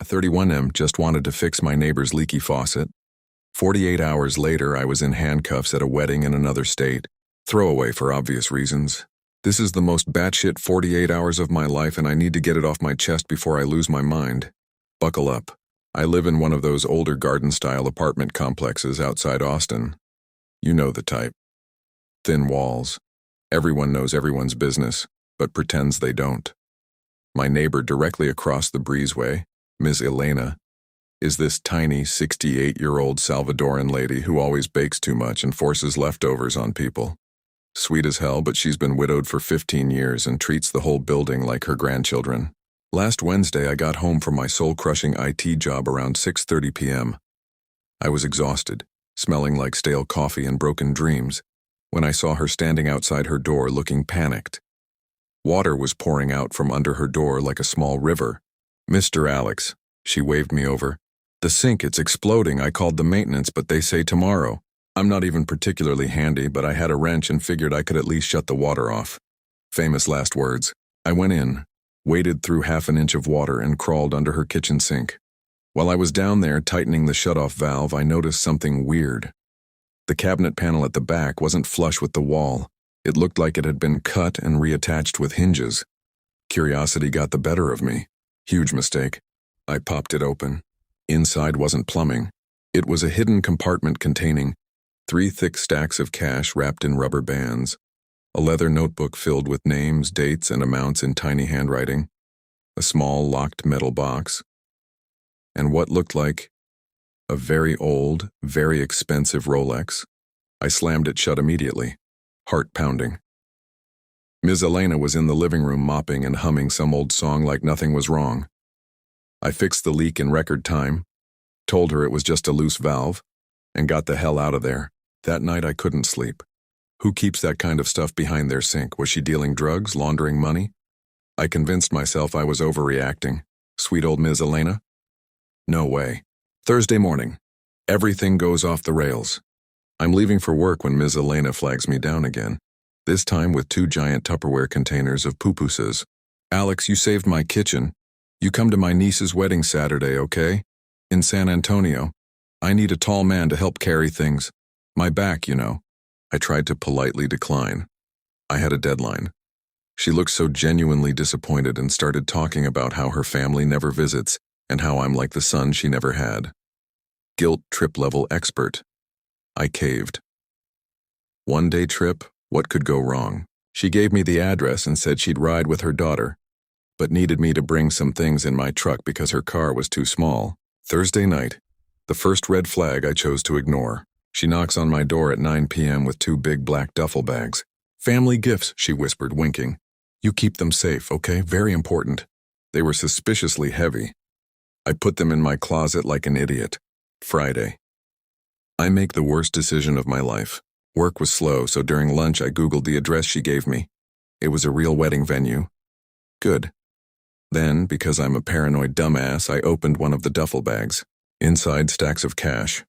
A 31M just wanted to fix my neighbor's leaky faucet. 48 hours later, I was in handcuffs at a wedding in another state. Throwaway for obvious reasons. This is the most batshit 48 hours of my life, and I need to get it off my chest before I lose my mind. Buckle up. I live in one of those older garden-style apartment complexes outside Austin. You know the type. Thin walls. Everyone knows everyone's business, but pretends they don't. My neighbor directly across the breezeway, Ms. Elena, is this tiny 68-year-old Salvadoran lady who always bakes too much and forces leftovers on people. Sweet as hell, but she's been widowed for 15 years and treats the whole building like her grandchildren. Last Wednesday, I got home from my soul-crushing IT job around 6:30 p.m. I was exhausted, smelling like stale coffee and broken dreams, when I saw her standing outside her door looking panicked. Water was pouring out from under her door like a small river. "Mr. Alex," she waved me over. "The sink, it's exploding. I called the maintenance, but they say tomorrow." I'm not even particularly handy, but I had a wrench and figured I could at least shut the water off. Famous last words. I went in, waded through half an inch of water, and crawled under her kitchen sink. While I was down there tightening the shutoff valve, I noticed something weird. The cabinet panel at the back wasn't flush with the wall. It looked like it had been cut and reattached with hinges. Curiosity got the better of me. Huge mistake. I popped it open. Inside wasn't plumbing. It was a hidden compartment containing 3 thick stacks of cash wrapped in rubber bands, a leather notebook filled with names, dates, and amounts in tiny handwriting, a small locked metal box, and what looked like a very old, very expensive Rolex. I slammed it shut immediately, heart pounding. Ms. Elena was in the living room mopping and humming some old song like nothing was wrong. I fixed the leak in record time, told her it was just a loose valve, and got the hell out of there. That night I couldn't sleep. Who keeps that kind of stuff behind their sink? Was she dealing drugs, laundering money? I convinced myself I was overreacting. Sweet old Ms. Elena? No way. Thursday morning. Everything goes off the rails. I'm leaving for work when Ms. Elena flags me down again, this time with 2 giant Tupperware containers of pupusas. "Alex, you saved my kitchen. You come to my niece's wedding Saturday, okay? In San Antonio. I need a tall man to help carry things. My back, you know." I tried to politely decline. I had a deadline. She looked so genuinely disappointed and started talking about how her family never visits and how I'm like the son she never had. Guilt trip level expert. I caved. 1-day trip, what could go wrong? She gave me the address and said she'd ride with her daughter, but needed me to bring some things in my truck because her car was too small. Thursday night, the first red flag I chose to ignore. She knocks on my door at 9 p.m. with 2 big black duffel bags. "Family gifts," she whispered, winking. "You keep them safe, okay? Very important." They were suspiciously heavy. I put them in my closet like an idiot. Friday. I make the worst decision of my life. Work was slow, so during lunch I Googled the address she gave me. It was a real wedding venue. Good. Then, because I'm a paranoid dumbass, I opened one of the duffel bags. Inside, stacks of cash.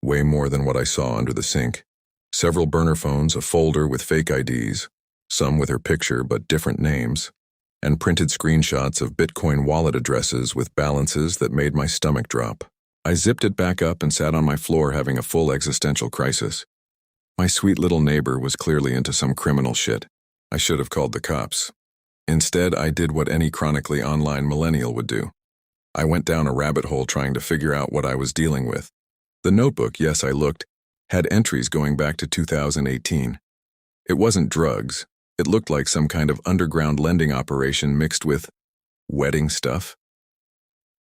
Way more than what I saw under the sink. Several burner phones, a folder with fake IDs, some with her picture but different names, and printed screenshots of Bitcoin wallet addresses with balances that made my stomach drop. I zipped it back up and sat on my floor having a full existential crisis. My sweet little neighbor was clearly into some criminal shit. I should have called the cops. Instead, I did what any chronically online millennial would do. I went down a rabbit hole trying to figure out what I was dealing with. The notebook, yes, I looked, had entries going back to 2018. It wasn't drugs. It looked like some kind of underground lending operation mixed with wedding stuff.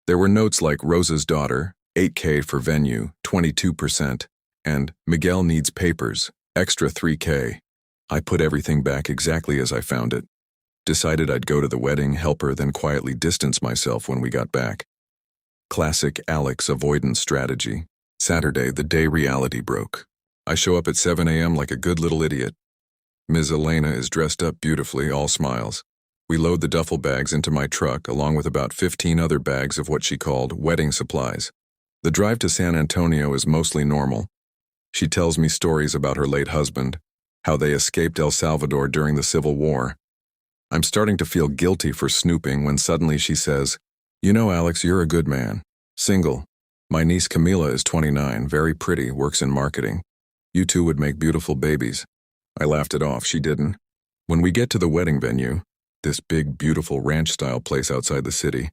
There were notes like Rosa's daughter, 8K for venue, 22%, and Miguel needs papers, extra 3K. I put everything back exactly as I found it. Decided I'd go to the wedding, help her, then quietly distance myself when we got back. Classic Alex avoidance strategy. Saturday, the day reality broke. I show up at 7 a.m. like a good little idiot. Ms. Elena is dressed up beautifully, all smiles. We load the duffel bags into my truck, along with about 15 other bags of what she called wedding supplies. The drive to San Antonio is mostly normal. She tells me stories about her late husband, how they escaped El Salvador during the Civil War. I'm starting to feel guilty for snooping when suddenly she says, You know, Alex, you're a good man. Single. My niece Camila is 29, very pretty, works in marketing. You two would make beautiful babies. I laughed it off, she didn't. When we get to the wedding venue, this big, beautiful ranch-style place outside the city,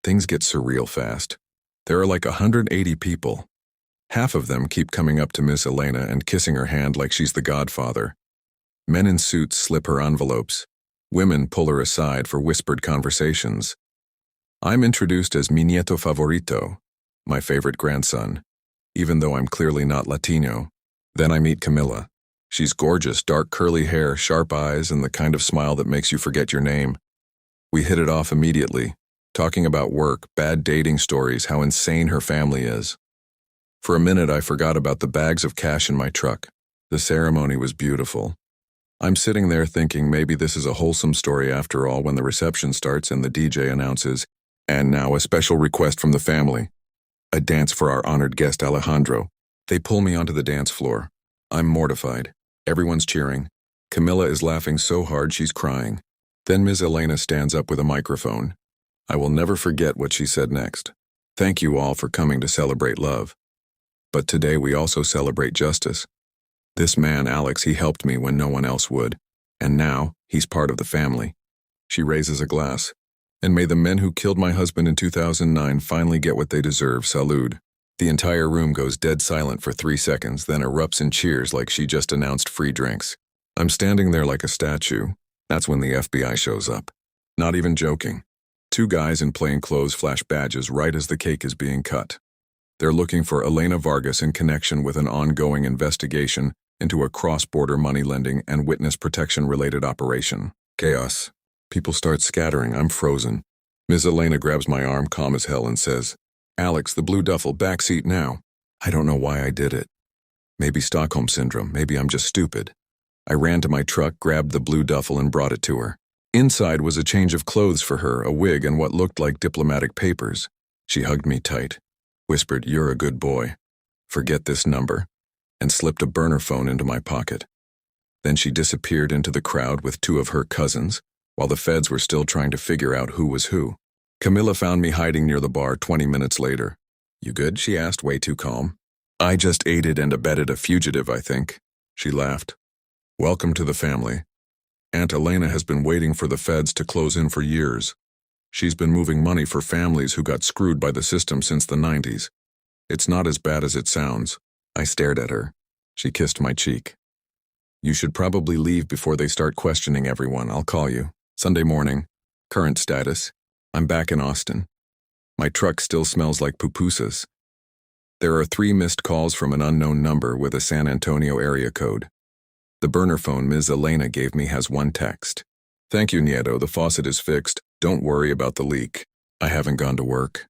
things get surreal fast. There are like 180 people. Half of them keep coming up to Miss Elena and kissing her hand like she's the godfather. Men in suits slip her envelopes. Women pull her aside for whispered conversations. I'm introduced as mi nieto favorito, my favorite grandson, even though I'm clearly not Latino. Then I meet Camila. She's gorgeous, dark curly hair, sharp eyes, and the kind of smile that makes you forget your name. We hit it off immediately, talking about work, bad dating stories, how insane her family is. For a minute, I forgot about the bags of cash in my truck. The ceremony was beautiful. I'm sitting there thinking maybe this is a wholesome story after all when the reception starts and the DJ announces, and now a special request from the family. A dance for our honored guest Alejandro. They pull me onto the dance floor. I'm mortified. Everyone's cheering. Camila is laughing so hard she's crying. Then Ms. Elena stands up with a microphone. I will never forget what she said next. Thank you all for coming to celebrate love. But today we also celebrate justice. This man, Alex, he helped me when no one else would. And now, he's part of the family. She raises a glass. And may the men who killed my husband in 2009 finally get what they deserve, salud. The entire room goes dead silent for 3 seconds, then erupts in cheers like she just announced free drinks. I'm standing there like a statue. That's when the FBI shows up. Not even joking. 2 guys in plain clothes flash badges right as the cake is being cut. They're looking for Elena Vargas in connection with an ongoing investigation into a cross-border money lending and witness protection-related operation. Chaos. People start scattering. I'm frozen. Ms. Elena grabs my arm, calm as hell, and says, Alex, the blue duffel, backseat now. I don't know why I did it. Maybe Stockholm Syndrome, maybe I'm just stupid. I ran to my truck, grabbed the blue duffel, and brought it to her. Inside was a change of clothes for her, a wig, and what looked like diplomatic papers. She hugged me tight, whispered, You're a good boy. Forget this number, and slipped a burner phone into my pocket. Then she disappeared into the crowd with 2 of her cousins, while the feds were still trying to figure out who was who. Camila found me hiding near the bar 20 minutes later. You good? She asked, way too calm. I just aided and abetted a fugitive, I think. She laughed. Welcome to the family. Aunt Elena has been waiting for the feds to close in for years. She's been moving money for families who got screwed by the system since the 90s. It's not as bad as it sounds. I stared at her. She kissed my cheek. You should probably leave before they start questioning everyone. I'll call you. Sunday morning. Current status. I'm back in Austin. My truck still smells like pupusas. There are 3 missed calls from an unknown number with a San Antonio area code. The burner phone Ms. Elena gave me has 1 text. Thank you, Nieto. The faucet is fixed. Don't worry about the leak. I haven't gone to work.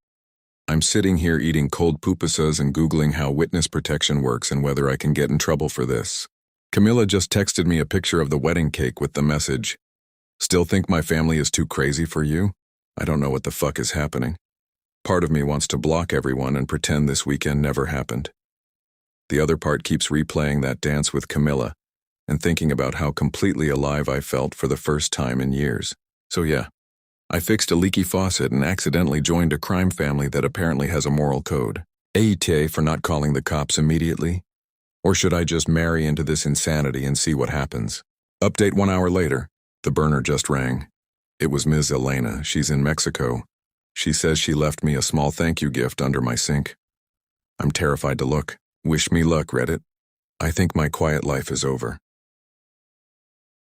I'm sitting here eating cold pupusas and Googling how witness protection works and whether I can get in trouble for this. Camila just texted me a picture of the wedding cake with the message, Still think my family is too crazy for you? I don't know what the fuck is happening. Part of me wants to block everyone and pretend this weekend never happened. The other part keeps replaying that dance with Camila and thinking about how completely alive I felt for the first time in years. So yeah, I fixed a leaky faucet and accidentally joined a crime family that apparently has a moral code. AETA for not calling the cops immediately? Or should I just marry into this insanity and see what happens? Update 1 hour later. The burner just rang. It was Ms. Elena. She's in Mexico. She says she left me a small thank you gift under my sink. I'm terrified to look. Wish me luck, Reddit. I think my quiet life is over.